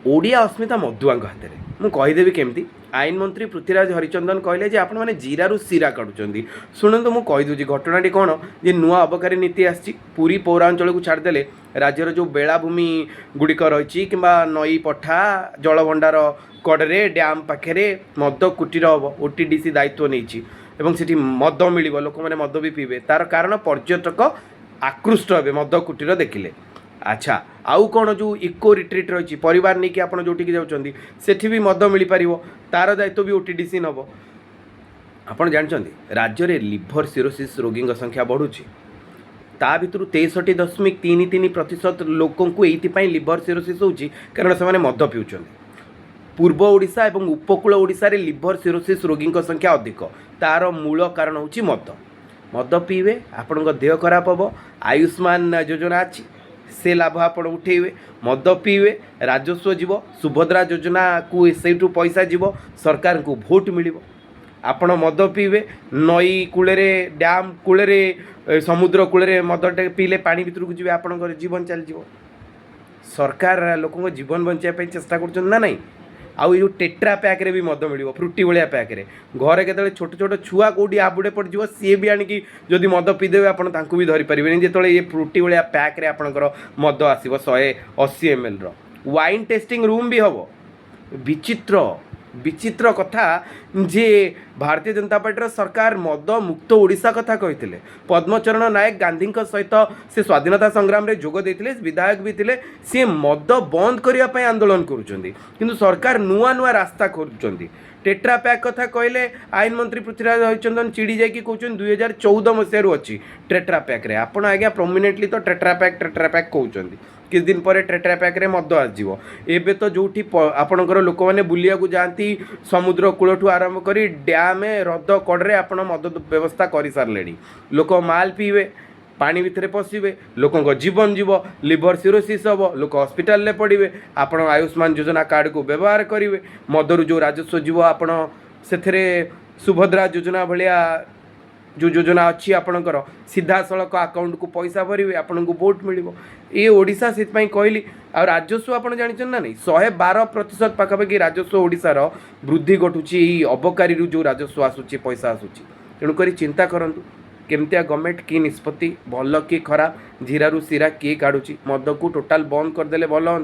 ओडिया अस्मिता मधुआ हाथ में मुझे कहीदेवी केमती आईन मंत्री पृथ्वीराज हरिचंदन कहले जे आपण मैंने जीरारू सीरा काटुंट शुणु मुझे कहीदे घटनाटी कौन जे नुआ अबकारी नीति आसी पुरी पौरांचल को छाड़देले राज्यर जो बेलाभूमि गुड़िक रही कि नई पठा जलभंडार कड़े डैम पाखे मद कुटीर हम ओटीडीसी दायित्व नहीं से मद मिल लोक मैंने मद भी पीबे तार कारण पर्यटक आकृष्ट हे मद कुटीर देखिले। अच्छा आउ कौन जो इको रिट्रीट रही परिवार नहीं कि आप जो जाऊँगी सेठी भी मद मिल पार तार दायित्व भी ओटीडीसी नब। आप जानते राज्य में लिभर सिरोसिस रोगी संख्या बढ़ुची ता भितर 63.33% लोक लिभर सिरोसिस होची कारण से मद पिउछन। पूर्व ओडिशा एवं उपकूल ओडिशा रे लिभर सिरोसिस रोगी संख्या अधिक तार मूल कारण होची मद। मद पीवे आपण देह खराब हम आयुष्मान योजना अच्छी से लाभ आप उठेबे मद पीवे राजस्व जीव सुभद्रा योजना को से पैसा जीव सरकार को भोट मिल आपण मद पीवे नई कूल डैम कूल समुद्र कूल मद पीले पानी भितर को जी आपण जीवन चली सरकार लोक जीवन बचाई चेष्टा कर आउ ये टेट्रा पैक रे भी मद मिल फ्रुटी भाया पैक रे घरे के छोट छोट छुआ कौटी आबुड़े पड़ सी भी आणिकी जदि मद पीदेवे आप भी धरी पारे जो ये फ्रुटी भाया पैक रे आपणकर मद आसो 180 ml वाइन टेस्टिंग रूम भी हम विचित्र विचित्र कथा जे भारतीय जनता पार्टी सरकार मद मुक्त ओडिशा कथा कहते पद्मचरण नायक गांधी सहित से स्वाधीनता संग्राम रे जोग देते विधायक भी थे सी मद बंद करने आंदोलन करुँच सरकार नुआ नुआ रास्ता खोजुंट। टेट्रा पैक कथा कहले आईन मंत्री पृथ्वीराज हरिचंदन चिड़ी जाकि कहते 2014 मसीह अच्छी टेट्रा पैक रे आपण आज्ञा प्रोमिनेटली तो टेट्रा पैक कहते किस दिन पर टेट्रा पैक रे मद आसो एबे तो जो आपणकर लोक मैंने बुलिया को जाती समुद्र कूलठू आरंभ कर डैम ह्रद कड़े आप मद व्यवस्था कर सारे लोक माल पीवे पानी भितर पशिबे लोक जीवन जीव लिभर सिरोसिस हम लोक हस्पिटाल पड़े आप आयुष्मान योजना कार्ड को व्यवहार करेंगे मदरू जो राजस्व जीव आप सुभद्रा योजना भाया जो योजना अच्छी आपणकर सीधा सड़क अकाउंट को पैसा भरवे आपन को वोट मिल ये ओडिशा से कहली आ राजस्व आप जानते ना नहीं 112% पाखापाखि राजस्व ओडिशार वृद्धि घटुची अबकारी जो राजस्व आसूची पैसा आसूची तेणुक चिंता करूँ केमतिया गवर्नमेंट की निष्पत्ति भल कि खराब जीरारू सीरा किए काढ़ुची मद को टोटाल बंद करदे भल हाँ।